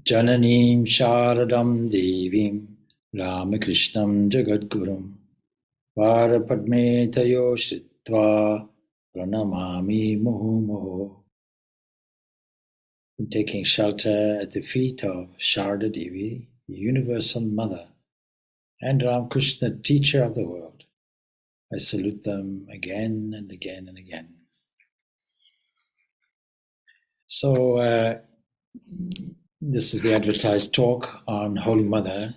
Jananim Sharadam Devim Ramakrishnam Jagadgurum Varapadme Tayo Shritva Pranamami Muhu. I'm taking shelter at the feet of Sarada Devi, the Universal Mother, and Ramakrishna, teacher of the world. I salute them again and again and again. So, this is the advertised talk on Holy Mother.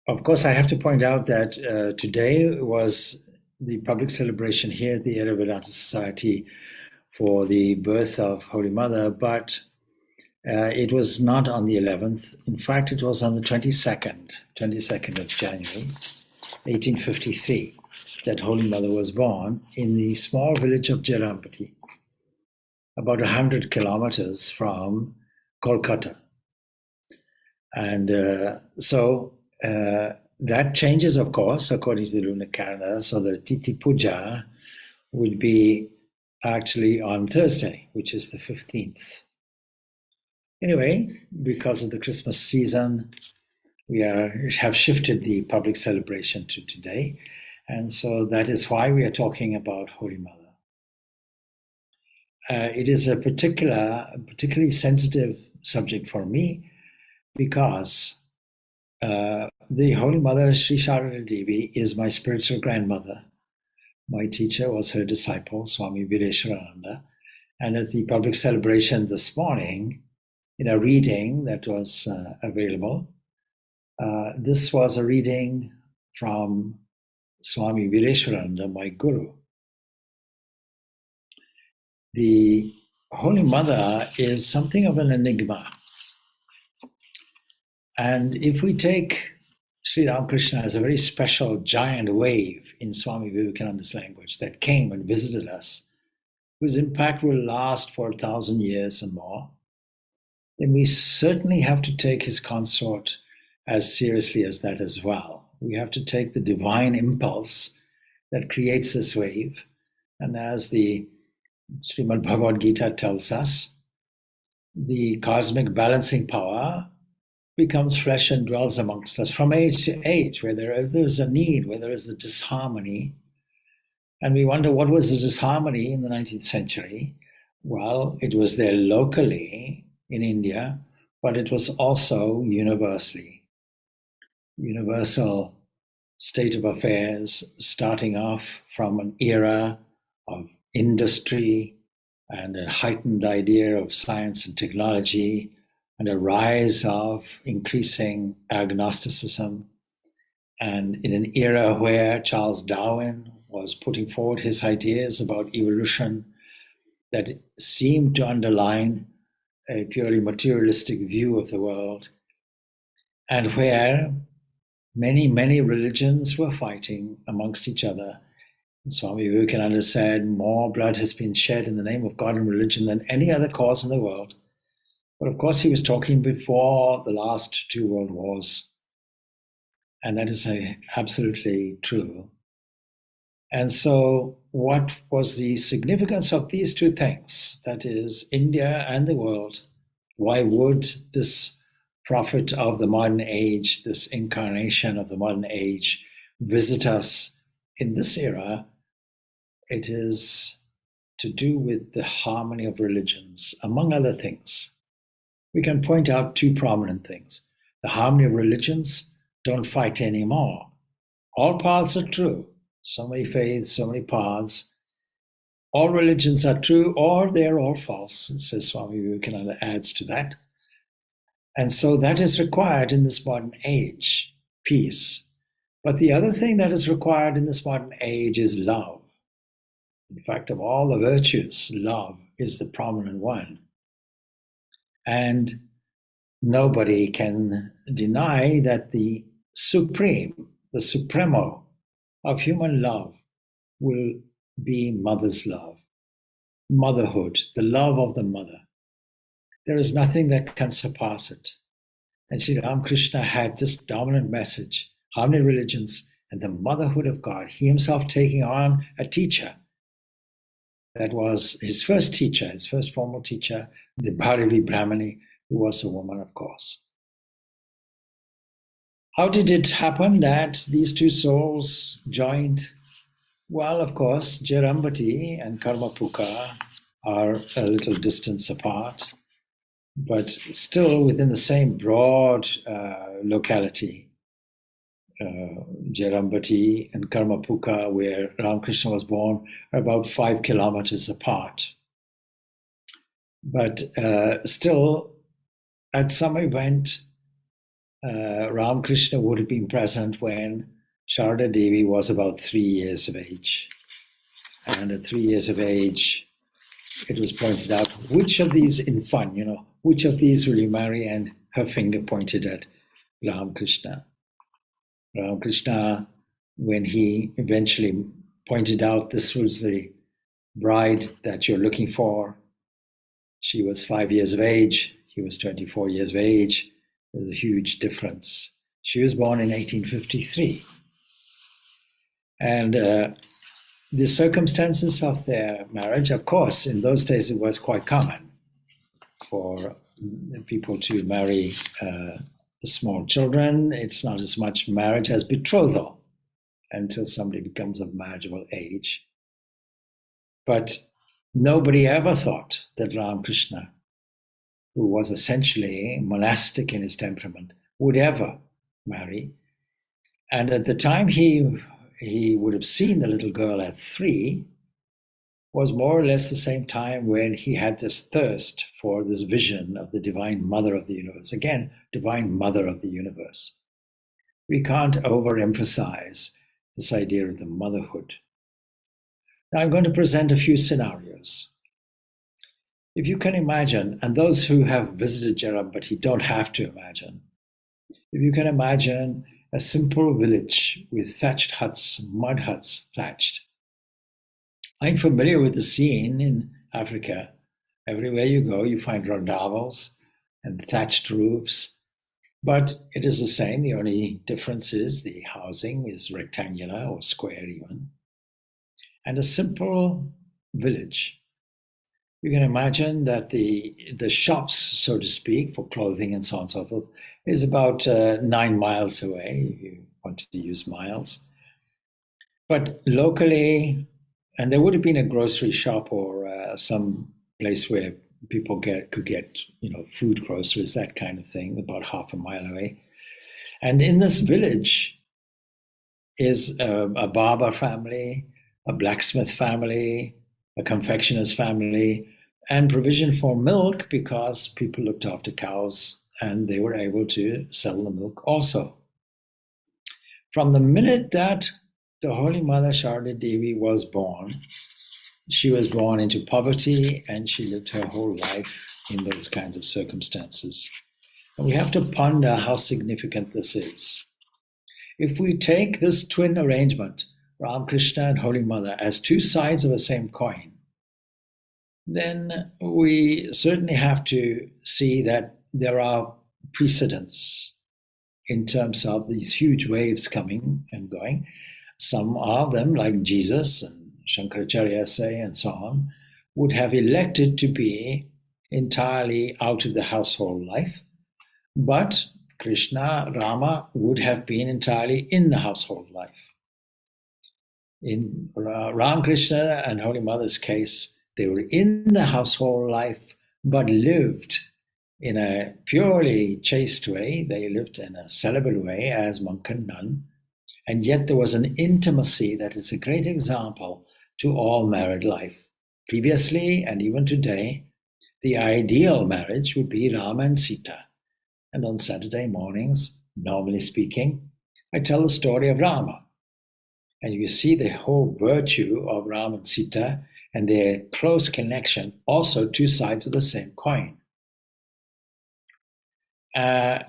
Of course, I have to point out that today was the public celebration here at the Vedanta Society for the birth of Holy Mother, but it was not on the 11th. In fact, it was on the 22nd of January, 1853, that Holy Mother was born in the small village of Jarampati, about 100 kilometers from Kolkata. And so that changes, of course, according to the lunar calendar. So the Tithi Puja would be actually on Thursday, which is the 15th. Anyway, because of the Christmas season, we have shifted the public celebration to today. And so that is why we are talking about Holy Mother. It is a particularly sensitive subject for me because the Holy Mother, Sri Sarada Devi, is my spiritual grandmother. My teacher was her disciple, Swami Purnananda. And at the public celebration this morning, in a reading that was available, this was a reading from Swami Vireshwarananda, my guru. The Holy Mother is something of an enigma. And if we take Sri Ramakrishna as a very special giant wave in Swami Vivekananda's language that came and visited us, whose impact will last for 1,000 years and more, then we certainly have to take his consort as seriously as that as well. We have to take the divine impulse that creates this wave. And as the Srimad Bhagavad Gita tells us, the cosmic balancing power becomes flesh and dwells amongst us from age to age, where there is a need, where there is a disharmony. And we wonder, what was the disharmony in the 19th century? Well, it was there locally in India, but it was also universally. Universal state of affairs, starting off from an era of industry and a heightened idea of science and technology, and a rise of increasing agnosticism, and in an era where Charles Darwin was putting forward his ideas about evolution that seemed to underline a purely materialistic view of the world, and where many, many religions were fighting amongst each other. And Swami Vivekananda said, more blood has been shed in the name of God and religion than any other cause in the world. But of course, he was talking before the last 2 world wars. And that is absolutely true. And so what was the significance of these two things? That is, India and the world. Why would this prophet of the modern age, this incarnation of the modern age, visit us in this era? It is to do with the harmony of religions, among other things. We can point out 2 prominent things. The harmony of religions don't fight anymore. All paths are true. So many faiths, so many paths. All religions are true, or they're all false, says Swami Vivekananda, adds to that. And so that is required in this modern age, peace. But the other thing that is required in this modern age is love. In fact, of all the virtues, love is the prominent one. And nobody can deny that the supreme, the supremo of human love will be mother's love, motherhood, the love of the mother. There is nothing that can surpass it. And Sri Ramakrishna had this dominant message, harmony of religions and the motherhood of God. He himself taking on a teacher. That was his first teacher, his first formal teacher, the Bharavi Brahmani, who was a woman, of course. How did it happen that these two souls joined? Well, of course, Jerambati and Karmapuka are a little distance apart, but still within the same broad locality. Jerambati and Karmapuka, where Ramakrishna was born, are about 5 kilometers apart. But still, at some event, Ramakrishna would have been present when Sarada Devi was about 3 years of age. And at 3 years of age, it was pointed out, which of these, in fun, which of these will you marry? And her finger pointed at Ramakrishna. Ramakrishna, when he eventually pointed out this was the bride that you're looking for, she was 5 years of age, he was 24 years of age. There's a huge difference. She was born in 1853. And the circumstances of their marriage, of course, in those days it was quite common for people to marry the small children. It's not as much marriage as betrothal until somebody becomes of marriageable age. But nobody ever thought that Ramakrishna, who was essentially monastic in his temperament, would ever marry. And at the time he would have seen the little girl at 3 was more or less the same time when he had this thirst for this vision of the Divine Mother of the universe. Again, Divine Mother of the universe. We can't overemphasize this idea of the motherhood. Now I'm going to present a few scenarios. If you can imagine, and those who have visited Jerambati don't have to imagine, if you can imagine a simple village with thatched huts, mud huts thatched. I'm familiar with the scene in Africa. Everywhere you go, you find rondavels and thatched roofs, but it is the same. The only difference is the housing is rectangular or square even. And a simple village. You can imagine that the shops, so to speak, for clothing and so on and so forth, is about 9 miles away, if you wanted to use miles. But locally, and there would have been a grocery shop or some place where people could get, food, groceries, that kind of thing, about half a mile away. And in this village is a barber family, a blacksmith family, a confectioner's family, and provision for milk because people looked after cows and they were able to sell the milk also. From the minute that the Holy Mother Sarada Devi was born, she was born into poverty and she lived her whole life in those kinds of circumstances. And we have to ponder how significant this is. If we take this twin arrangement, Ramakrishna and Holy Mother, as two sides of the same coin, then we certainly have to see that there are precedents in terms of these huge waves coming and going. Some of them, like Jesus and Shankaracharya say and so on, would have elected to be entirely out of the household life, but Krishna, Rama would have been entirely in the household life. In Ramakrishna and Holy Mother's case, they were in the household life, but lived in a purely chaste way. They lived in a celibate way as monk and nun. And yet there was an intimacy that is a great example to all married life. Previously, and even today, the ideal marriage would be Rama and Sita. And on Saturday mornings, normally speaking, I tell the story of Rama. And you see the whole virtue of Rama and Sita and their close connection, also two sides of the same coin.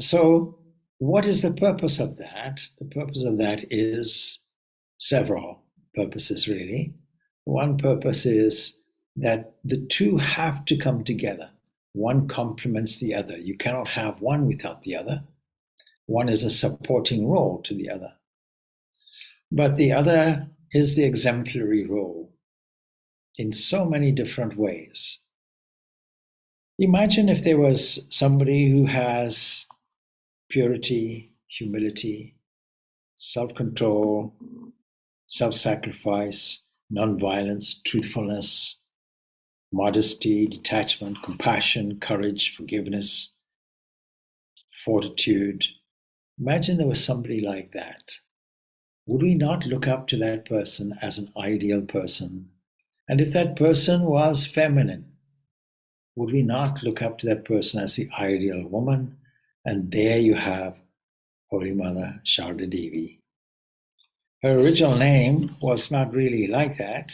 So what is the purpose of that? The purpose of that is several purposes, really. One purpose is that the two have to come together. One complements the other. You cannot have one without the other. One is a supporting role to the other. But the other is the exemplary role in so many different ways. Imagine if there was somebody who has purity, humility, self-control, self-sacrifice, non-violence, truthfulness, modesty, detachment, compassion, courage, forgiveness, fortitude. Imagine there was somebody like that. Would we not look up to that person as an ideal person? And if that person was feminine, would we not look up to that person as the ideal woman? And there you have Holy Mother Sarada Devi. Her original name was not really like that,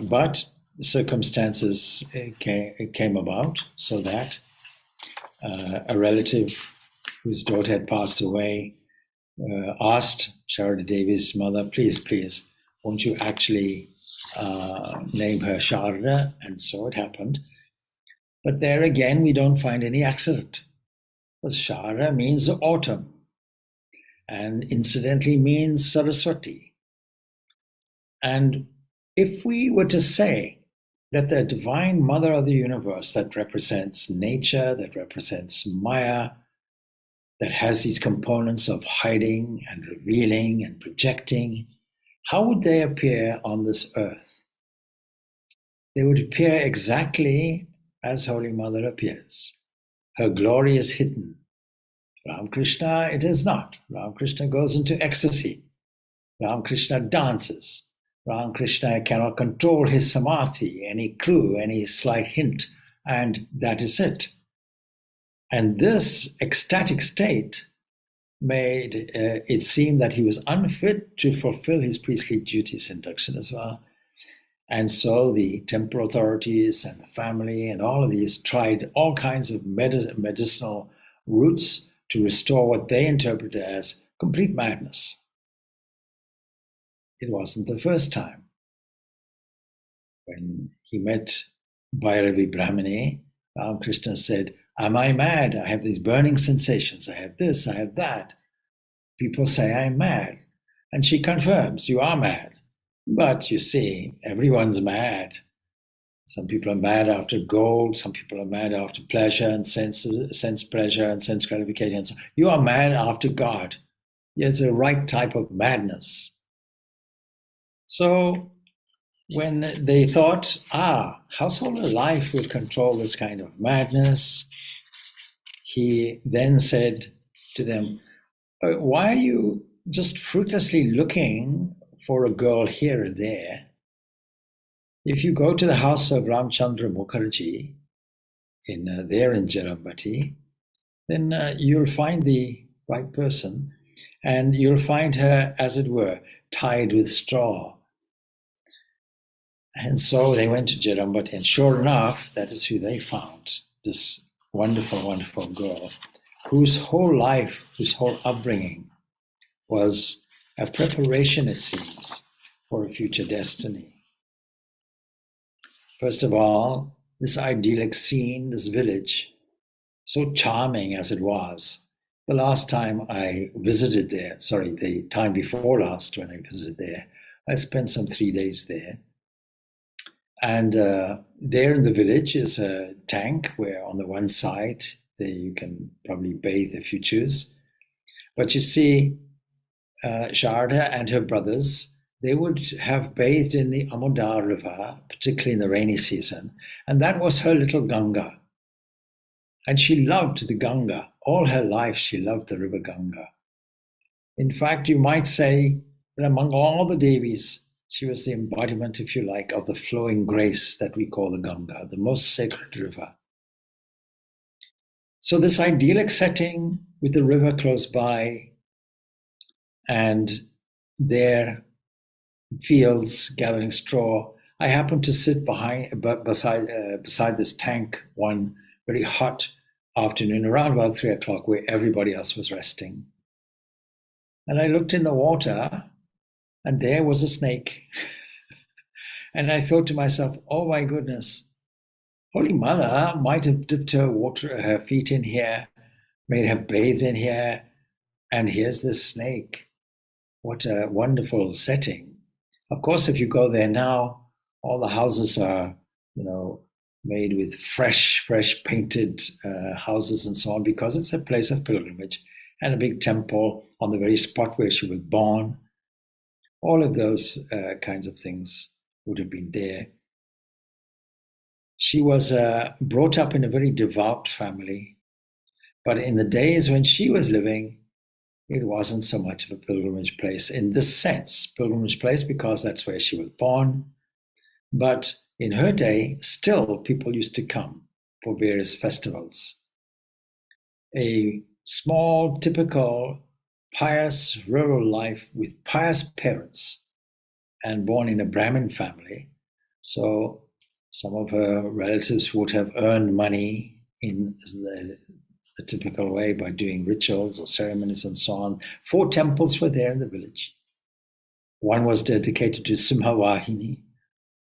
but circumstances came about so that a relative whose daughter had passed away asked Sarada Devi's mother, please, won't you actually name her Sarada? And so it happened. But there again, we don't find any accident. Because Sarada means autumn, and incidentally means Saraswati. And if we were to say that the Divine Mother of the universe that represents nature, that represents Maya, that has these components of hiding and revealing and projecting, how would they appear on this earth? They would appear exactly as Holy Mother appears. Her glory is hidden. Ramakrishna, it is not. Ramakrishna goes into ecstasy. Ramakrishna dances. Ramakrishna cannot control his samadhi, any clue, any slight hint, and that is it. And this ecstatic state made it seem that he was unfit to fulfill his priestly duties in Dakshinasva. And so the temple authorities and the family and all of these tried all kinds of medicinal routes to restore what they interpreted as complete madness. It wasn't the first time. When he met Bhairavi Brahmani, Ramakrishna said, am I mad? I have these burning sensations. I have this, I have that. People say I'm mad. And she confirms, you are mad. But you see, everyone's mad. Some people are mad after gold. Some people are mad after pleasure and sense pleasure and sense gratification. So you are mad after God. It's a right type of madness. So when they thought, householder life would control this kind of madness, he then said to them, why are you just fruitlessly looking for a girl here and there? If you go to the house of Ramchandra Mukherjee, there in Jarambati, then you'll find the right person, and you'll find her, as it were, tied with straw. And so they went to Jarambati, and sure enough, that is who they found, this wonderful, wonderful girl, whose whole life, whose whole upbringing was a preparation, it seems, for a future destiny. First of all, this idyllic scene, this village, so charming as it was. The last time I visited there, the time before last when I visited there, I spent some 3 days there. And there in the village is a tank where on the one side there you can probably bathe if you choose. But you see, Sarada and her brothers, they would have bathed in the Amudar River, particularly in the rainy season, and that was her little Ganga. And she loved the Ganga. All her life she loved the river Ganga. In fact, you might say that among all the Devis, she was the embodiment, if you like, of the flowing grace that we call the Ganga, the most sacred river. So this idyllic setting with the river close by and their fields gathering straw, I happened to sit beside this tank one very hot afternoon around about 3 o'clock where everybody else was resting. And I looked in the water and there was a snake. And I thought to myself, oh my goodness, Holy Mother might have dipped her feet in here, may have bathed in here, and here's this snake. What a wonderful setting. Of course, if you go there now, all the houses are, made with fresh painted houses and so on, because it's a place of pilgrimage, and a big temple on the very spot where she was born. All of those kinds of things would have been there. She was brought up in a very devout family, but in the days when she was living, it wasn't so much of a pilgrimage place in this sense. Pilgrimage place because that's where she was born. But in her day, still people used to come for various festivals. A small, typical, pious rural life with pious parents, and born in a Brahmin family. So some of her relatives would have earned money in the typical way by doing rituals or ceremonies and so on. 4 temples were there in the village. One was dedicated to Simhavahini,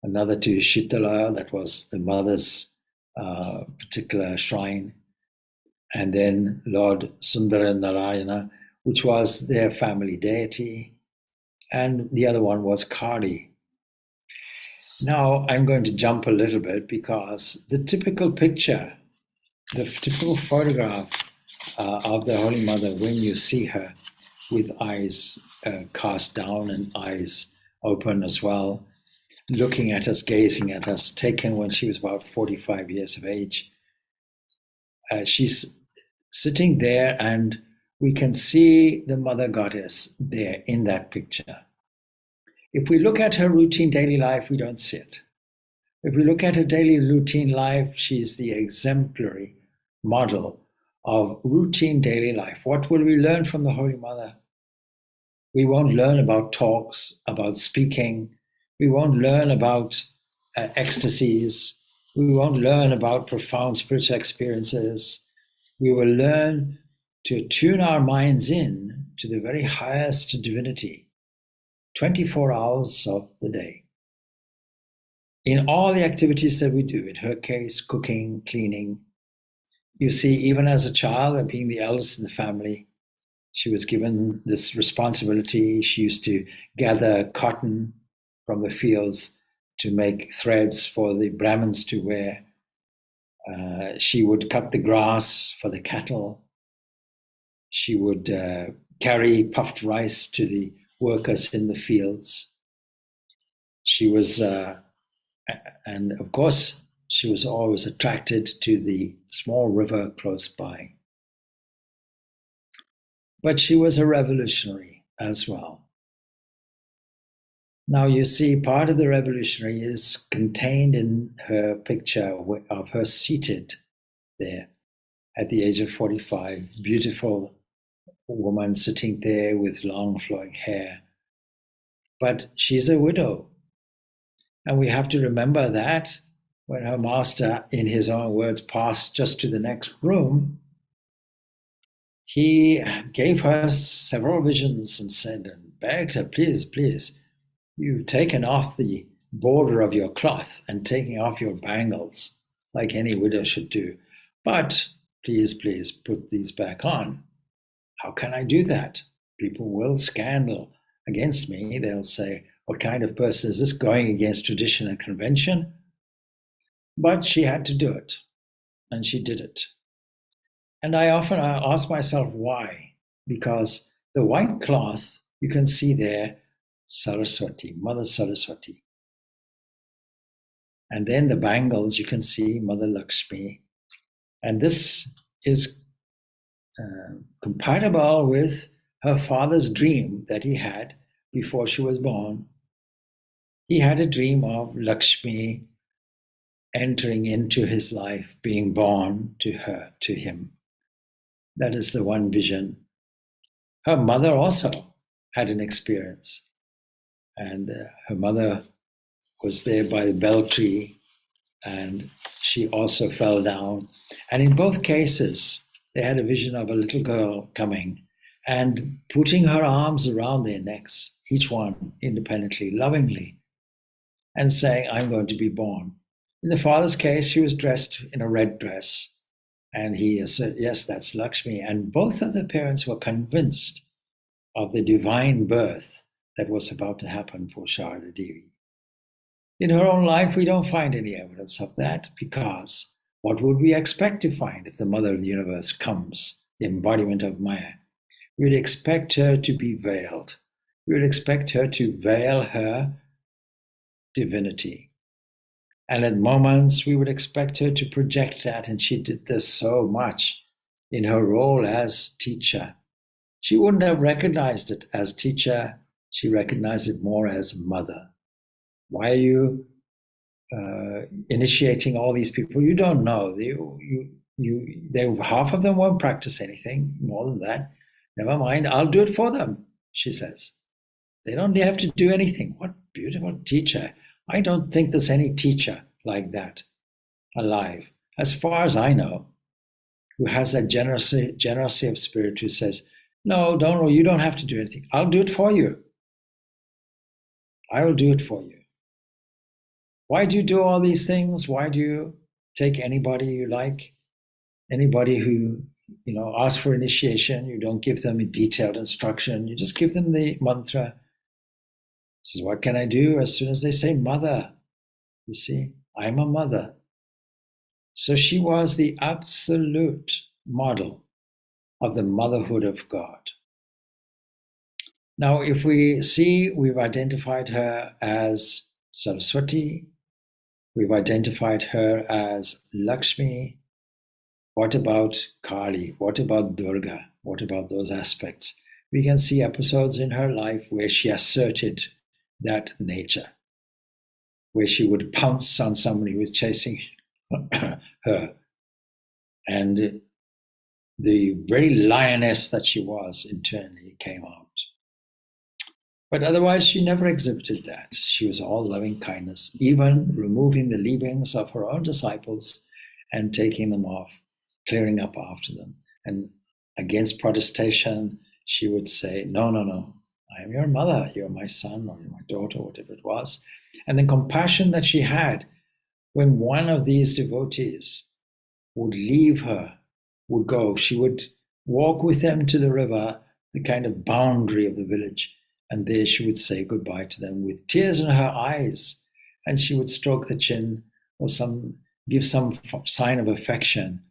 another to Shitala, that was the mother's particular shrine, and then Lord Sundara Narayana, which was their family deity, and the other one was Kali. Now I'm going to jump a little bit, because the typical picture, the typical photograph of the Holy Mother, when you see her with eyes cast down and eyes open as well, looking at us, gazing at us, taken when she was about 45 years of age. She's sitting there, and we can see the Mother Goddess there in that picture. If we look at her routine daily life, we don't see it. If we look at her daily routine life, she's the exemplary model of routine daily life. What will we learn from the Holy Mother? We won't learn about talks, about speaking. We won't learn about ecstasies. We won't learn about profound spiritual experiences. We will learn to tune our minds in to the very highest divinity, 24 hours of the day. In all the activities that we do, in her case, cooking, cleaning, you see, even as a child, and being the eldest in the family, she was given this responsibility. She used to gather cotton from the fields to make threads for the Brahmins to wear. She would cut the grass for the cattle. She would carry puffed rice to the workers in the fields. She was, and of course, she was always attracted to the small river close by. But she was a revolutionary as well. Now you see, part of the revolutionary is contained in her picture of her seated there at the age of 45, beautiful woman sitting there with long flowing hair. But she's a widow. And we have to remember that when her master, in his own words, passed just to the next room, he gave her several visions and said, and begged her, please, you've taken off the border of your cloth and taking off your bangles, like any widow should do. But please put these back on. How can I do that? People will scandal against me. They'll say, what kind of person is this, going against tradition and convention? But she had to do it, and she did it. And I often ask myself why, because the white cloth, you can see there, Saraswati, Mother Saraswati. And then the bangles, you can see Mother Lakshmi. And this is compatible with her father's dream that he had before she was born. He had a dream of Lakshmi entering into his life, being born to him. That is the one vision. Her mother also had an experience. And her mother was there by the bell tree, and she also fell down. And in both cases, they had a vision of a little girl coming and putting her arms around their necks, each one independently, lovingly, and saying, I'm going to be born. In the father's case, she was dressed in a red dress, and he said, yes, that's Lakshmi. And both of the parents were convinced of the divine birth that was about to happen for Sarada Devi. In her own life, we don't find any evidence of that, because what would we expect to find if the Mother of the Universe comes, the embodiment of Maya? We would expect her to be veiled. We would expect her to veil her divinity. And at moments, we would expect her to project that, and she did this so much in her role as teacher. She wouldn't have recognized it as teacher. She recognized it more as mother. Why are you initiating all these people? You don't know. Half of them won't practice anything more than that. Never mind, I'll do it for them, she says. They don't have to do anything. What beautiful teacher. I don't think there's any teacher like that alive, as far as I know, who has that generosity of spirit, who says, no, you don't have to do anything. I'll do it for you. I will do it for you. Why do you do all these things? Why do you take anybody you like? Anybody who, asks for initiation, you don't give them a detailed instruction. You just give them the mantra. This is what can I do? As soon as they say mother, you see, I'm a mother. So she was the absolute model of the motherhood of God. Now, if we see, we've identified her as Saraswati, we've identified her as Lakshmi. What about Kali? What about Durga? What about those aspects? We can see episodes in her life where she asserted that nature, where she would pounce on somebody who was chasing her. And the very lioness that she was internally came out. But otherwise, she never exhibited that. She was all loving kindness, even removing the leavings of her own disciples and taking them off, clearing up after them. And against protestation, she would say, no, I am your mother, you're my son or my daughter, whatever it was. And the compassion that she had when one of these devotees would leave her, would go, she would walk with them to the river, the kind of boundary of the village, and there she would say goodbye to them with tears in her eyes, and she would stroke the chin or give some sign of affection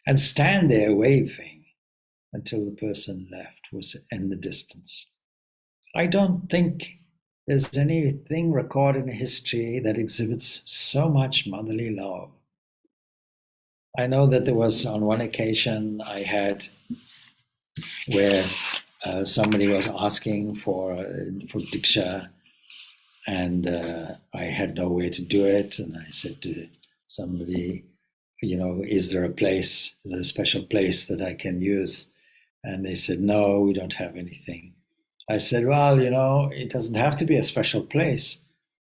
and stand there waving until the person left was in the distance. I don't think there's anything recorded in history that exhibits so much motherly love. I know that there was on one occasion I had where somebody was asking for Diksha, and I had no way to do it. And I said to somebody, is there a special place that I can use? And they said, no, we don't have anything. I said, well, it doesn't have to be a special place.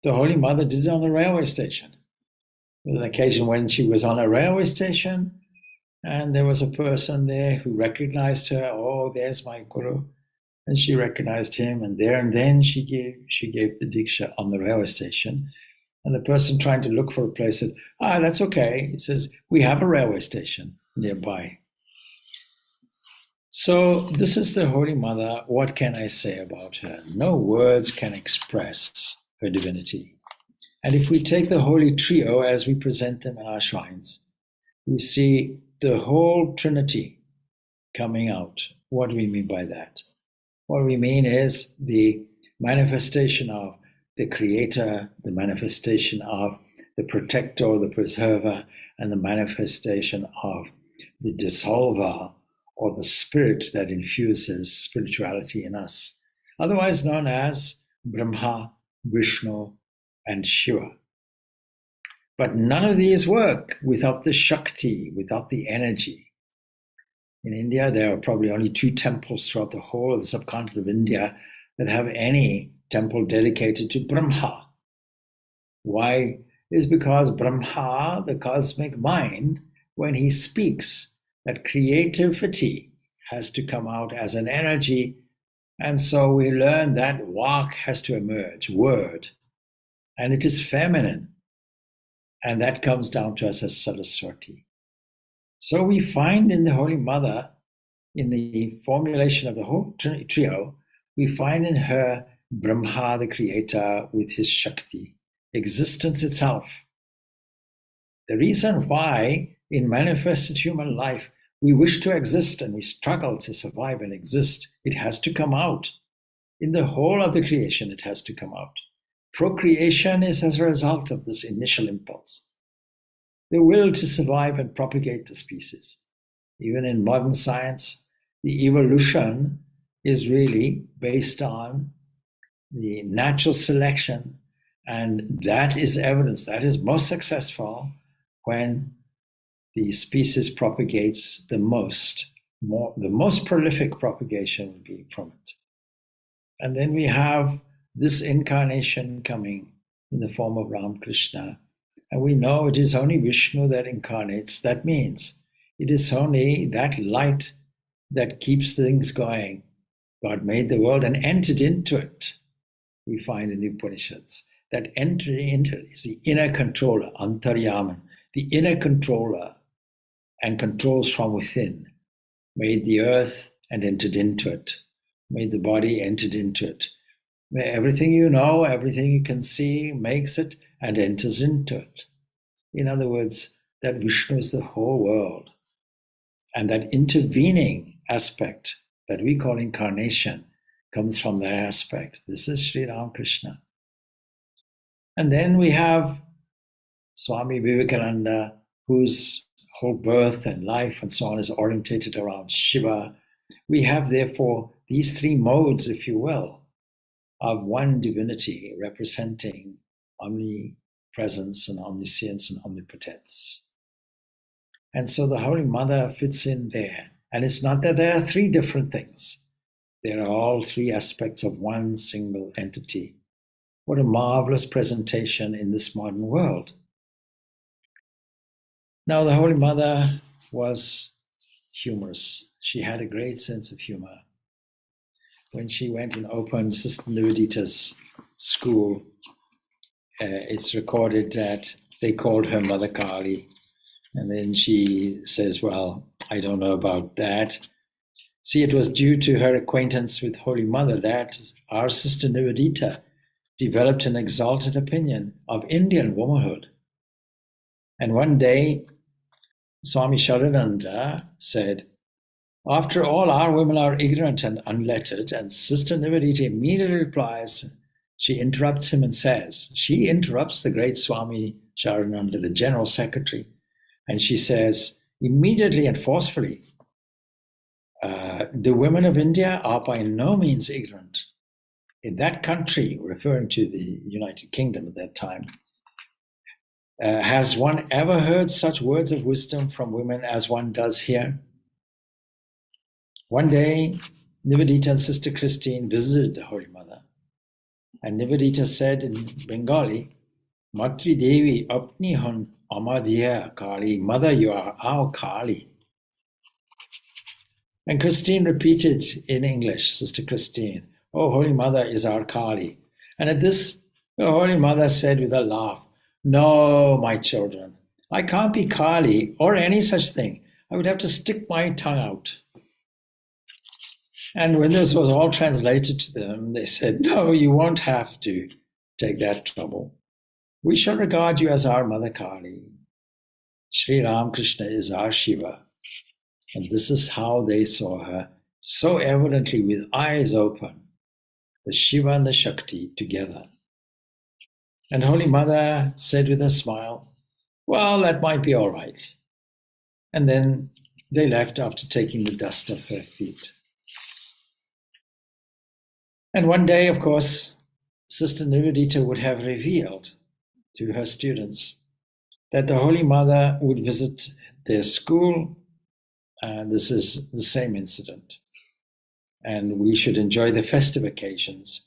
The Holy Mother did it on the railway station. There was an occasion when she was on a railway station, and there was a person there who recognized her. Oh, there's my Guru. And she recognized him, and there and then she gave the Diksha on the railway station. And the person trying to look for a place said, that's okay. He says, we have a railway station nearby. So this is the Holy Mother. What can I say about her? No words can express her divinity. And if we take the Holy Trio as we present them in our shrines, we see the whole Trinity coming out. What do we mean by that? What we mean is the manifestation of the Creator, the manifestation of the Protector, the Preserver, and the manifestation of the Dissolver, or the Spirit that infuses spirituality in us, otherwise known as Brahma, Vishnu, and Shiva. But none of these work without the Shakti, without the energy. In India, there are probably only 2 temples throughout the whole of the subcontinent of India that have any temple dedicated to Brahma. Why? It's because Brahma, the cosmic mind, when he speaks, that creativity has to come out as an energy. And so we learn that Vak has to emerge, word, and it is feminine. And that comes down to us as Saraswati. So we find in the Holy Mother, in the formulation of the whole trio, we find in her Brahma, the creator, with his Shakti. existence itself. The reason why in manifested human life we wish to exist and we struggle to survive and exist, it has to come out. In the whole of the creation, it has to come out. Procreation is as a result of this initial impulse. The will to survive and propagate the species. Even in modern science, the evolution is really based on the natural selection, and that is evidence, that is most successful when the species propagates the most prolific propagation will be from it. And then we have this incarnation coming in the form of Ramakrishna. And we know it is only Vishnu that incarnates. That means it is only that light that keeps things going. God made the world and entered into it. We find in the Upanishads that entry into it is the inner controller, Antaryaman, the inner controller, and controls from within. Made the earth and entered into it. Made the body, entered into it. Everything you know, everything you can see, makes it and enters into it. In other words, that Vishnu is the whole world. And that intervening aspect that we call incarnation comes from that aspect. This is Sri Ramakrishna. And then we have Swami Vivekananda, whose whole birth and life and so on is orientated around Shiva. We have, therefore, these three modes, if you will, of one divinity representing omnipresence and omniscience and omnipotence. And so the Holy Mother fits in there. And it's not that there are three different things. There are all three aspects of one single entity. What a marvelous presentation in this modern world. Now, the Holy Mother was humorous. She had a great sense of humor. When she went and opened Sister Nivedita's school, it's recorded that they called her Mother Kali. And then she says, well, I don't know about that. See, it was due to her acquaintance with Holy Mother that our Sister Nivedita developed an exalted opinion of Indian womanhood. And one day, Swami Saradananda said, after all, our women are ignorant and unlettered. And Sister Nivedita immediately replies, she interrupts him and says, she interrupts the great Swami Saradananda, the General Secretary, and she says immediately and forcefully, the women of India are by no means ignorant. In that country, referring to the United Kingdom at that time, has one ever heard such words of wisdom from women as one does here? One day, Nivedita and Sister Christine visited the Holy Mother. And Nivedita said in Bengali, Matri Devi apni hun amadiya Kali. Mother, you are our Kali. And Christine repeated in English, Sister Christine, oh, Holy Mother is our Kali. And at this, the Holy Mother said with a laugh, no, my children, I can't be Kali or any such thing. I would have to stick my tongue out. And when this was all translated to them, they said, no, you won't have to take that trouble. We shall regard you as our Mother Kali. Sri Ramakrishna is our Shiva. And this is how they saw her, so evidently with eyes open, the Shiva and the Shakti together. And Holy Mother said with a smile, well, that might be all right. And then they left after taking the dust off her feet. And one day, of course, Sister Nivedita would have revealed to her students that the Holy Mother would visit their school. And this is the same incident. And we should enjoy the festive occasions.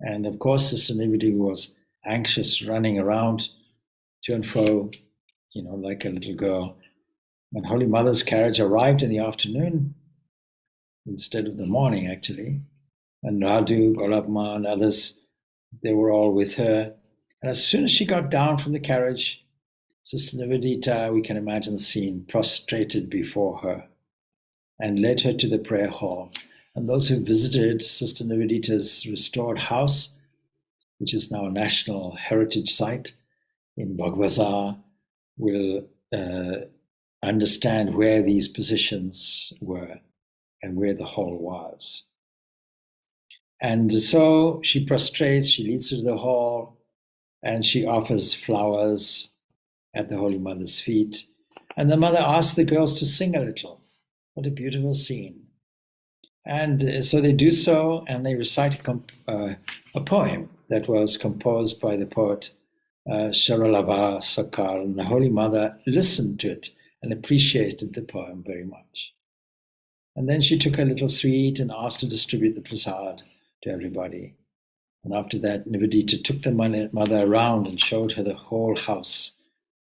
And of course, Sister Nivedita was anxious, running around to and fro, like a little girl. And Holy Mother's carriage arrived in the afternoon instead of the morning, actually. And Radu, Golabma, and others, they were all with her. And as soon as she got down from the carriage, Sister Nivedita, we can imagine the scene, prostrated before her and led her to the prayer hall. And those who visited Sister Nivedita's restored house which is now a national heritage site in Bagwazar, will understand where these positions were and where the hall was. And so she prostrates, she leads to the hall, and she offers flowers at the Holy Mother's feet. And the mother asks the girls to sing a little. What a beautiful scene. And so they do so, and they recite a poem that was composed by the poet Sharalava Sakar. And the Holy Mother listened to it and appreciated the poem very much. And then she took a little sweet and asked to distribute the prasad to everybody. And after that, Nivedita took the mother around and showed her the whole house,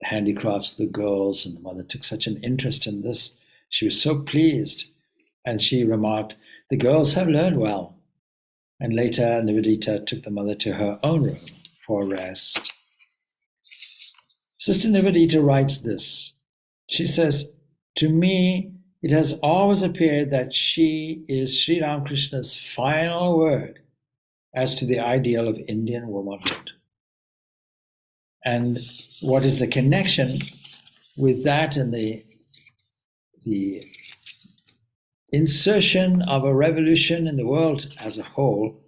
the handicrafts of the girls, and the mother took such an interest in this. She was so pleased, and she remarked, "The girls have learned well." And later, Nivedita took the mother to her own room for rest. Sister Nivedita writes this. She says, "To me, it has always appeared that she is Sri Ramakrishna's final word as to the ideal of Indian womanhood. And what is the connection with that and the insertion of a revolution in the world as a whole,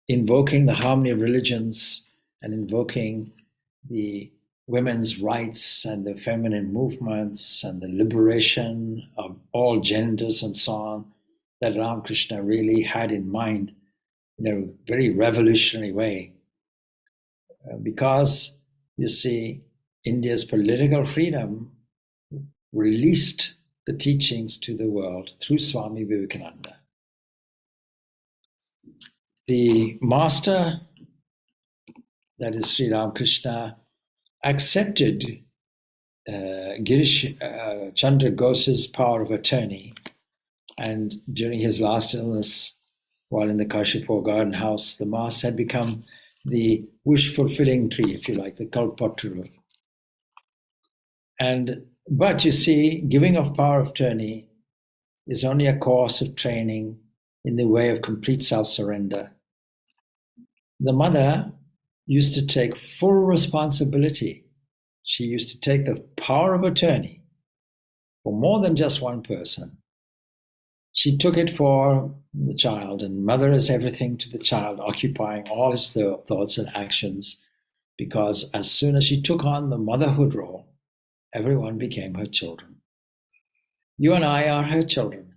invoking the harmony of religions and invoking the women's rights and the feminine movements and the liberation of all genders and so on, that Ramakrishna really had in mind in a very revolutionary way. Because, you see, India's political freedom released the teachings to the world through Swami Vivekananda. The master, that is Sri Ramakrishna, accepted Girish Chandra Ghosh's power of attorney, and during his last illness, while in the Kashipur garden house, the master had become the wish-fulfilling tree, if you like, the Kalpataru. But you see, giving of power of attorney is only a course of training in the way of complete self-surrender. The mother used to take full responsibility. She used to take the power of attorney for more than just one person. She took it for the child, and mother is everything to the child, occupying all his thoughts and actions, because as soon as she took on the motherhood role, everyone became her children. You and I are her children,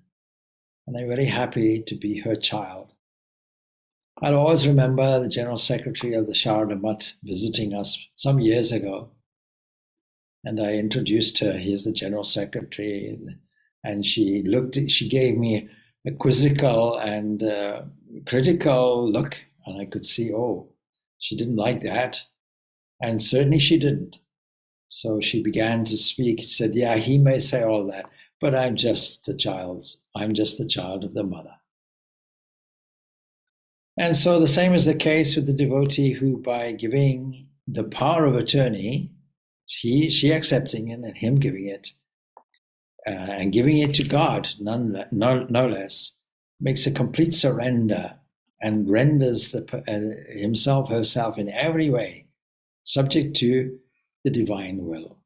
and I'm very happy to be her child. I'll always remember the General Secretary of the Sarada Mutt visiting us some years ago, and I introduced her. He is the General Secretary, and she gave me a quizzical and critical look, and I could see, oh, she didn't like that, and certainly she didn't. So she began to speak. She said, "Yeah, he may say all that, but I'm just the child of the mother." And so the same is the case with the devotee who, by giving the power of attorney, she accepting it and him giving it, and giving it to God, no less, makes a complete surrender and renders himself, herself in every way subject to the divine will.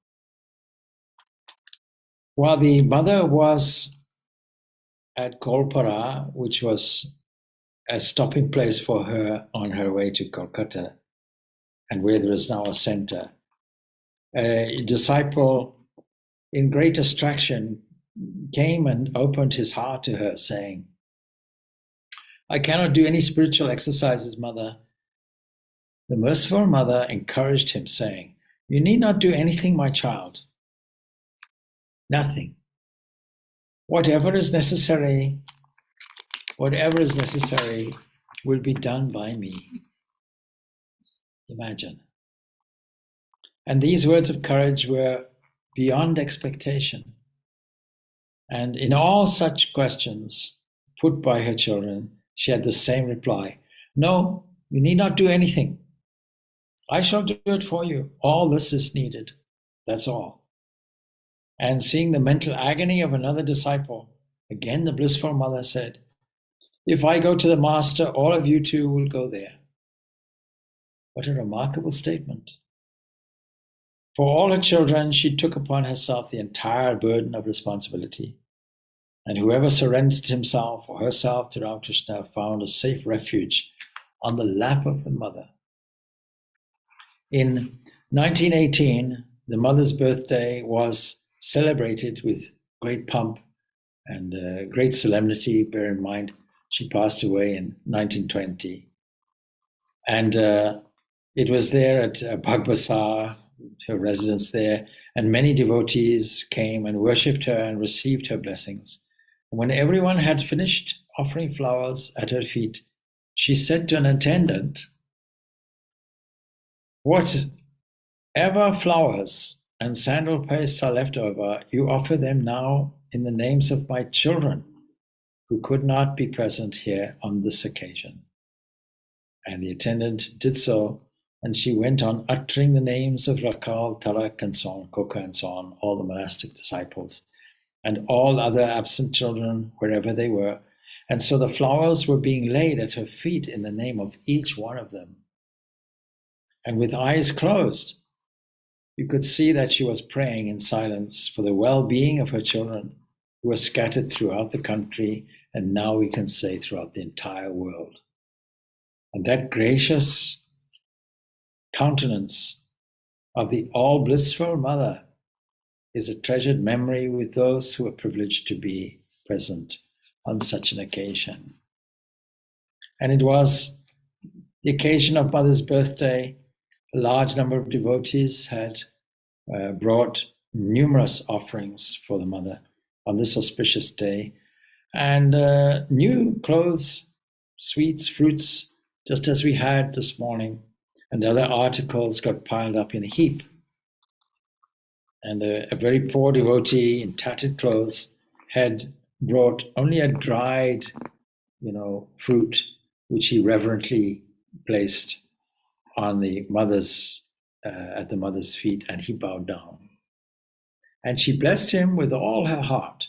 While the mother was at Kolpara, which was a stopping place for her on her way to Kolkata, and where there is now a center, a disciple in great distraction came and opened his heart to her, saying, "I cannot do any spiritual exercises, mother." The merciful mother encouraged him, saying, "You need not do anything, my child. Nothing. Whatever is necessary will be done by me." Imagine. And these words of courage were beyond expectation. And in all such questions put by her children, she had the same reply: "No, you need not do anything. I shall do it for you. All this is needed. That's all." And seeing the mental agony of another disciple, again the blissful mother said, "If I go to the master, all of you too will go there. What a remarkable statement. For all her children, she took upon herself the entire burden of responsibility. And whoever surrendered himself or herself to Ramakrishna found a safe refuge on the lap of the mother. In 1918, the mother's birthday was celebrated with great pomp and great solemnity. Bear in mind, she passed away in 1920. And it was there at Bagbasar, her residence there, and many devotees came and worshipped her and received her blessings. And when everyone had finished offering flowers at her feet, she said to an attendant, "Whatever flowers and sandal paste are left over, you offer them now in the names of my children who could not be present here on this occasion." And the attendant did so, and she went on uttering the names of Rakal, Tarak, and so on, Koka, and so on, all the monastic disciples, and all other absent children wherever they were. And so the flowers were being laid at her feet in the name of each one of them. And with eyes closed, you could see that she was praying in silence for the well-being of her children who were scattered throughout the country, and now we can say throughout the entire world. And that gracious countenance of the all-blissful mother is a treasured memory with those who are privileged to be present on such an occasion. And it was the occasion of Mother's birthday. A large number of devotees had brought numerous offerings for the mother on this auspicious day, and new clothes, sweets, fruits, just as we had this morning, and other articles got piled up in a heap. And a very poor devotee in tattered clothes had brought only a dried, fruit, which he reverently placed on the mother's at the mother's feet, and he bowed down. And she blessed him with all her heart.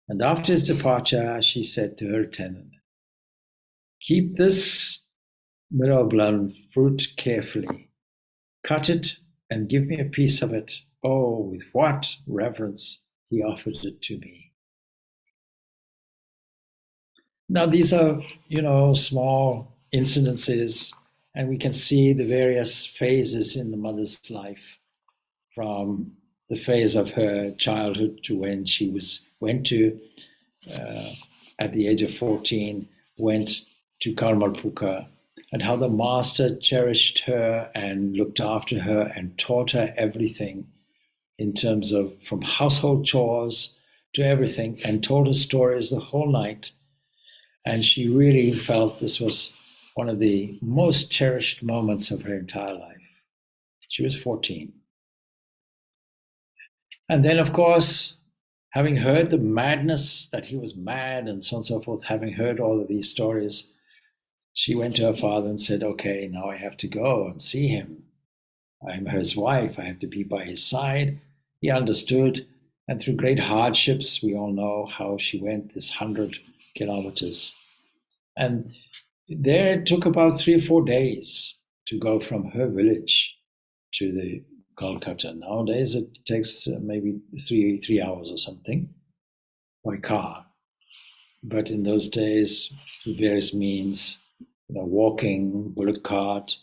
And after his departure, she said to her attendant, "Keep this mirobalan fruit carefully. Cut it and give me a piece of it." Oh, with what reverence he offered it to me. Now, these are, small incidences, and we can see the various phases in the mother's life, from the phase of her childhood to when she went to, at the age of 14, went to Karmalpuka, and how the master cherished her and looked after her and taught her everything in terms of from household chores to everything, and told her stories the whole night. And she really felt this was one of the most cherished moments of her entire life. She was 14. And then, of course, having heard the madness that he was mad and so on and so forth, having heard all of these stories, she went to her father and said, "Okay, now I have to go and see him. I'm his wife. I have to be by his side." He understood, and through great hardships, we all know how she went this 100 kilometers. And there it took about 3 or 4 days to go from her village to the Kolkata. Nowadays it takes maybe three hours or something by car. But in those days, through various means, walking, bullock cart.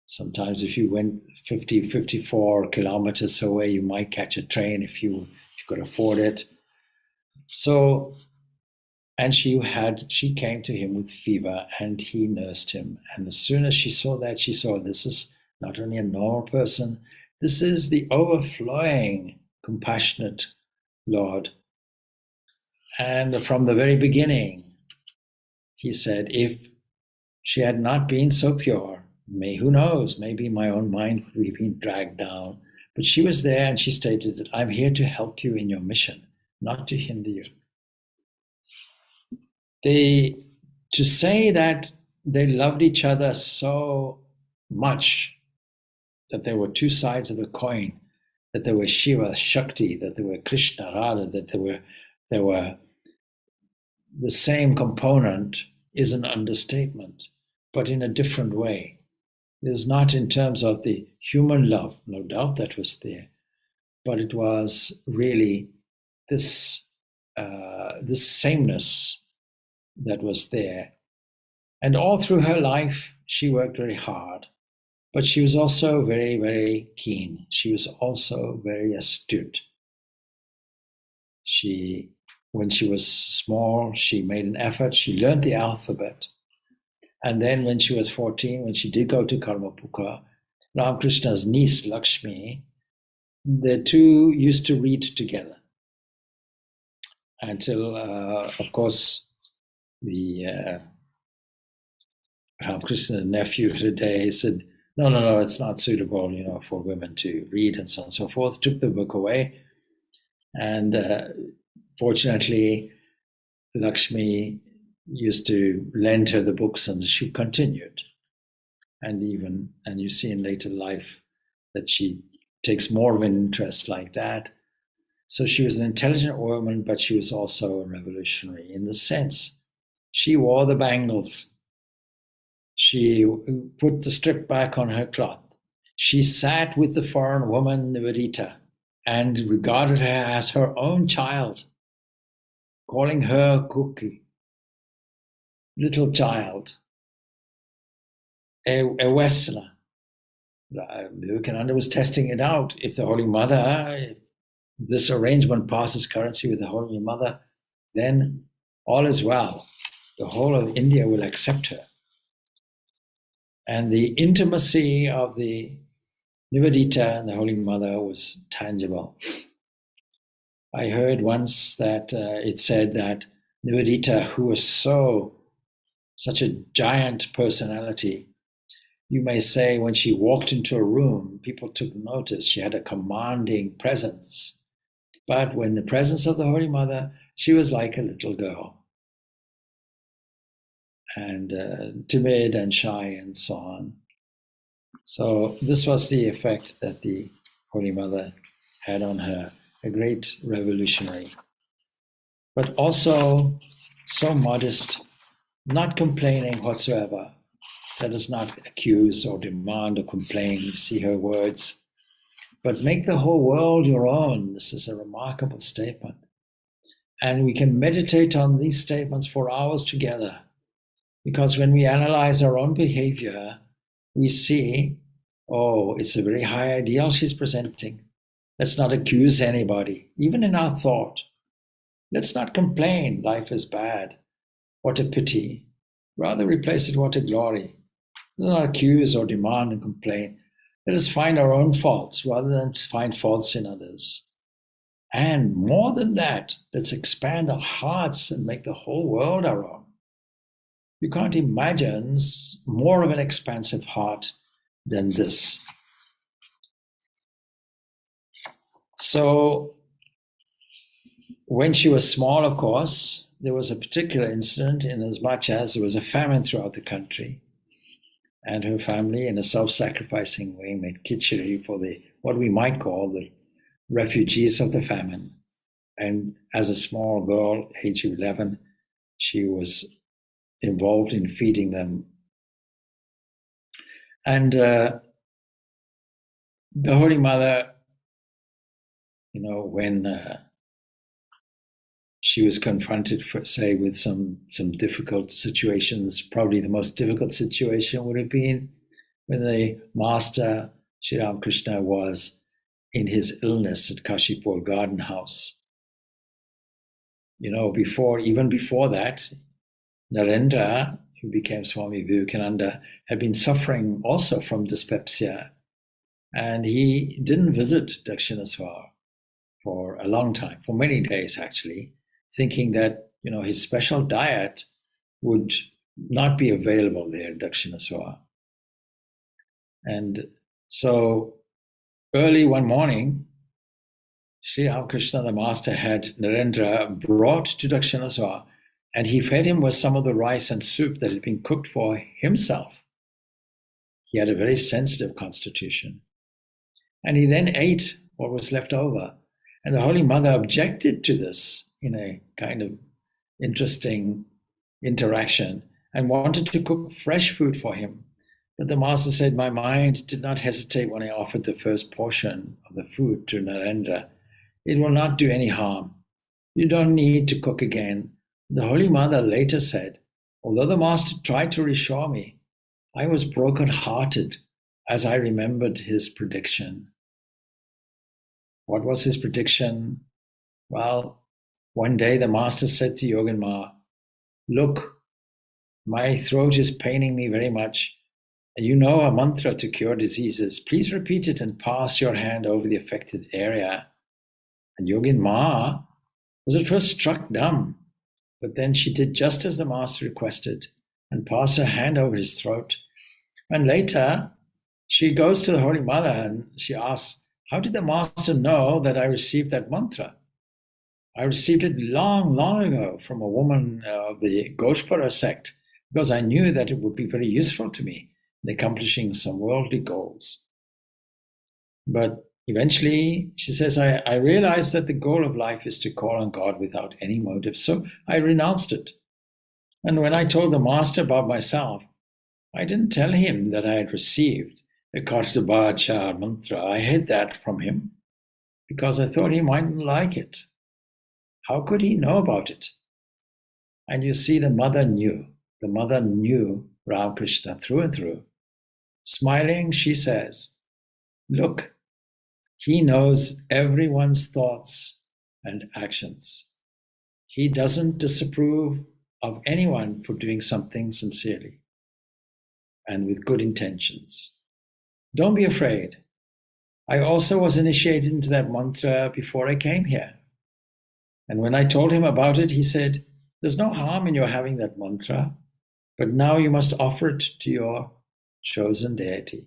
Sometimes if you went 54 kilometers away, you might catch a train if you could afford it. So, and she came to him with fever, and he nursed him. And as soon as she saw that, she saw this is not only a normal person, this is the overflowing, compassionate Lord. And from the very beginning, he said, if she had not been so pure, who knows, maybe my own mind would have been dragged down. But she was there, and she stated that I'm here to help you in your mission, not to hinder you. To say that they loved each other so much that there were two sides of the coin, that there were Shiva, Shakti, that there were Krishna, Radha, that there were the same component, is an understatement, but in a different way. It is not in terms of the human love, no doubt that was there, but it was really this this sameness that was there. And all through her life, she worked very hard, but she was also very, very keen. She was also very astute. When she was small, she made an effort. She learned the alphabet. And then when she was 14, when she did go to Karmapukha, Ramakrishna's niece, Lakshmi, the two used to read together until, of course, the Ramakrishna's nephew today said, no, it's not suitable, for women to read and so on and so forth, took the book away. And fortunately, Lakshmi used to lend her the books and she continued. And you see in later life that she takes more of an interest like that. So she was an intelligent woman, but she was also a revolutionary in the sense she wore the bangles. She put the strip back on her cloth. She sat with the foreign woman, Nivedita, and regarded her as her own child, calling her cookie, little child, a Westerner. Vivekananda was testing it out. If the Holy Mother, if this arrangement passes currency with the Holy Mother, then all is well. The whole of India will accept her. And the intimacy of the Nivedita and the Holy Mother was tangible. I heard once that it said that Nivedita, who was such a giant personality, you may say when she walked into a room, people took notice. She had a commanding presence. But when the presence of the Holy Mother, she was like a little girl. And timid and shy and so on. So this was the effect that the Holy Mother had on her, a great revolutionary. But also so modest, not complaining whatsoever. That does not accuse or demand or complain. You see her words. But make the whole world your own. This is a remarkable statement. And we can meditate on these statements for hours together. Because when we analyze our own behavior, we see, oh, it's a very high ideal she's presenting. Let's not accuse anybody, even in our thought. Let's not complain, life is bad. What a pity. Rather replace it, what a glory. Let's not accuse or demand and complain. Let us find our own faults rather than find faults in others. And more than that, let's expand our hearts and make the whole world our own. You can't imagine more of an expansive heart than this. So, when she was small, of course, there was a particular incident in as much as there was a famine throughout the country. And her family, in a self-sacrificing way, made khichdi for what we might call the refugees of the famine. And as a small girl, age 11, she was involved in feeding them. And the Holy Mother, when she was confronted, say, with some difficult situations, probably the most difficult situation would have been when the Master, Sri Ramakrishna, was in his illness at Kashipur Garden House. Even before that, Narendra, who became Swami Vivekananda, had been suffering also from dyspepsia. And he didn't visit Dakshinaswar for a long time, for many days actually, thinking that his special diet would not be available there in Dakshinaswar. And so early one morning, Sri Ramakrishna, the Master, had Narendra brought to Dakshinaswar, and he fed him with some of the rice and soup that had been cooked for himself. He had a very sensitive constitution. And he then ate what was left over. And the Holy Mother objected to this in a kind of interesting interaction and wanted to cook fresh food for him. But the master said, my mind did not hesitate when I offered the first portion of the food to Narendra. It will not do any harm. You don't need to cook again. The Holy Mother later said, although the master tried to reassure me, I was broken-hearted as I remembered his prediction. What was his prediction? Well, one day the master said to Yogin Ma, look, my throat is paining me very much. You know a mantra to cure diseases. Please repeat it and pass your hand over the affected area. And Yogin Ma was at first struck dumb, but then she did just as the master requested and passed her hand over his throat. And later, she goes to the Holy Mother and she asks, how did the master know that I received that mantra? I received it long, long ago from a woman of the Gospara sect because I knew that it would be very useful to me in accomplishing some worldly goals. But eventually, she says, I realized that the goal of life is to call on God without any motive, so I renounced it. And when I told the master about myself, I didn't tell him that I had received the Kartabhachar mantra. I hid that from him because I thought he mightn't like it. How could he know about it? And you see, the mother knew. The mother knew Ramakrishna through and through. Smiling, she says, look, he knows everyone's thoughts and actions. He doesn't disapprove of anyone for doing something sincerely and with good intentions. Don't be afraid. I also was initiated into that mantra before I came here. And when I told him about it, he said, there's no harm in your having that mantra, but now you must offer it to your chosen deity.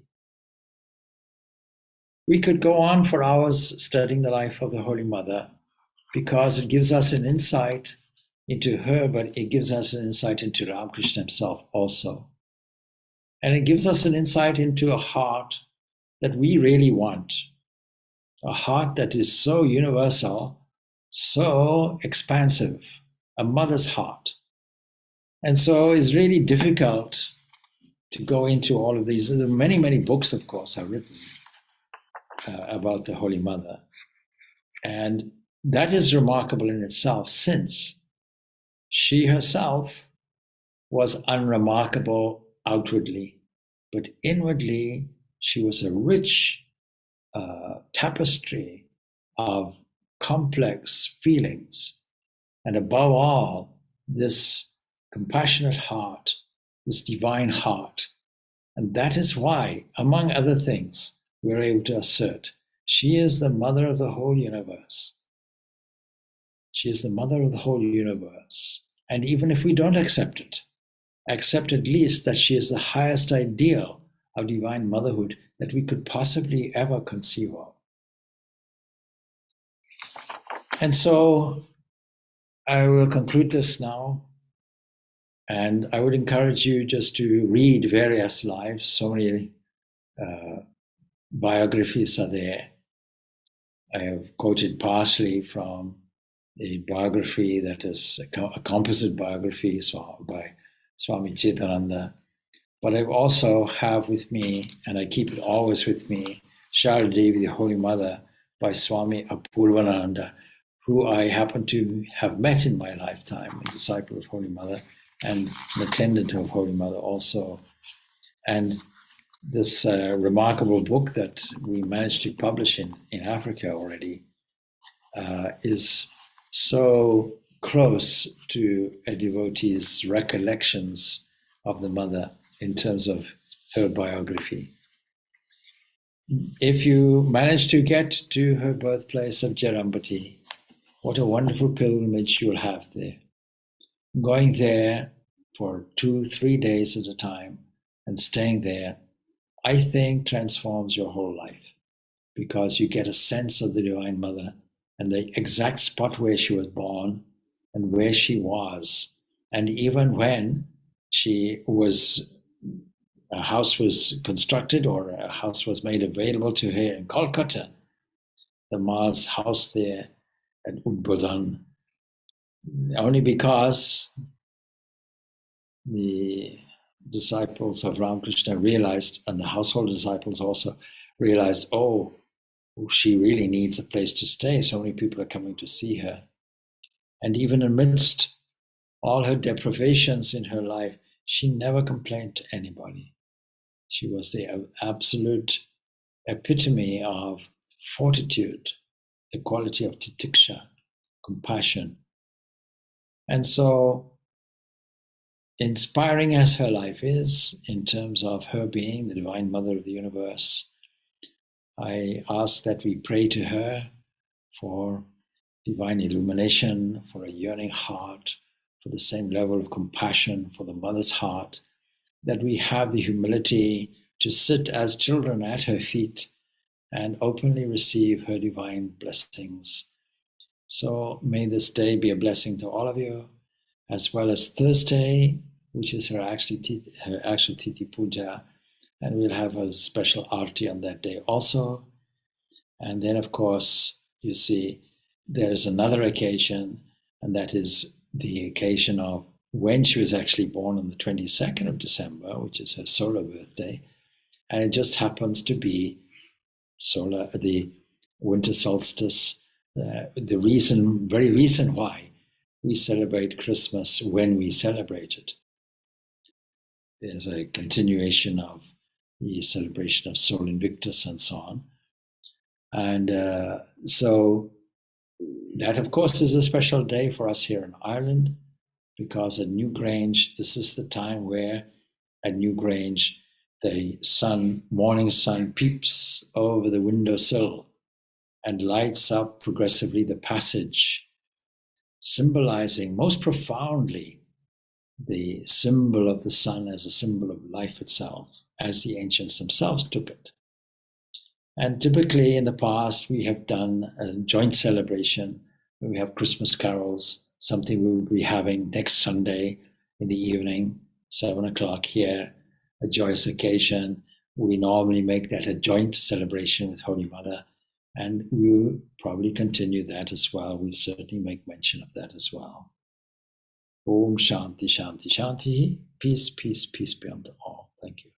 We could go on for hours studying the life of the Holy Mother because it gives us an insight into her, but it gives us an insight into Ramakrishna himself also. And it gives us an insight into a heart that we really want, a heart that is so universal, so expansive, a mother's heart. And so it's really difficult to go into all of these. There are many, many books, of course, are written about the Holy Mother. And that is remarkable in itself, since she herself was unremarkable outwardly, but inwardly she was a rich tapestry of complex feelings. And above all, this compassionate heart, this divine heart. And that is why, among other things, we're able to assert she is the mother of the whole universe. She is the mother of the whole universe. And even if we don't accept it, accept at least that she is the highest ideal of divine motherhood that we could possibly ever conceive of. And so I will conclude this now. And I would encourage you just to read various lives. So many biographies are there. I have quoted partially from a biography that is a composite biography by Swami Chetananda. But I also have with me, and I keep it always with me, Sarada Devi, the Holy Mother, by Swami Purnananda, who I happen to have met in my lifetime, a disciple of Holy Mother, and an attendant of Holy Mother also. And this remarkable book that we managed to publish in Africa already is so close to a devotee's recollections of the Mother in terms of her biography. If you manage to get to her birthplace of Jarambati, what a wonderful pilgrimage you'll have there. Going there for 2-3 days at a time and staying there, I think transforms your whole life, because you get a sense of the Divine Mother and the exact spot where she was born and where she was. And even when a house was constructed or a house was made available to her in Kolkata, the Ma's house there at Udbodhan, only because the disciples of Ramakrishna realized, and the household disciples also realized, oh, she really needs a place to stay. So many people are coming to see her. And even amidst all her deprivations in her life, she never complained to anybody. She was the absolute epitome of fortitude, the quality of titiksha, compassion. And so, inspiring as her life is, in terms of her being the Divine Mother of the universe, I ask that we pray to her for divine illumination, for a yearning heart, for the same level of compassion for the mother's heart, that we have the humility to sit as children at her feet and openly receive her divine blessings. So may this day be a blessing to all of you, as well as Thursday, which is her actual Titi Puja, and we'll have a special arti on that day also. And then, of course, you see, there's another occasion, and that is the occasion of when she was actually born on the 22nd of December, which is her solar birthday. And it just happens to be the winter solstice, the very reason why we celebrate Christmas when we celebrate it. There's a continuation of the celebration of Sol Invictus and so on. And so that, of course, is a special day for us here in Ireland, because at Newgrange, this is the time where at Newgrange, the morning sun peeps over the windowsill and lights up progressively the passage, symbolizing most profoundly the symbol of the sun as a symbol of life itself, as the ancients themselves took it. And typically in the past, we have done a joint celebration. We have Christmas carols, something we will be having next Sunday in the evening, 7:00 here, a joyous occasion. We normally make that a joint celebration with Holy Mother, and we will probably continue that as well. We'll certainly make mention of that as well. Om Shanti, Shanti, Shanti. Peace, peace, peace be unto all. Thank you.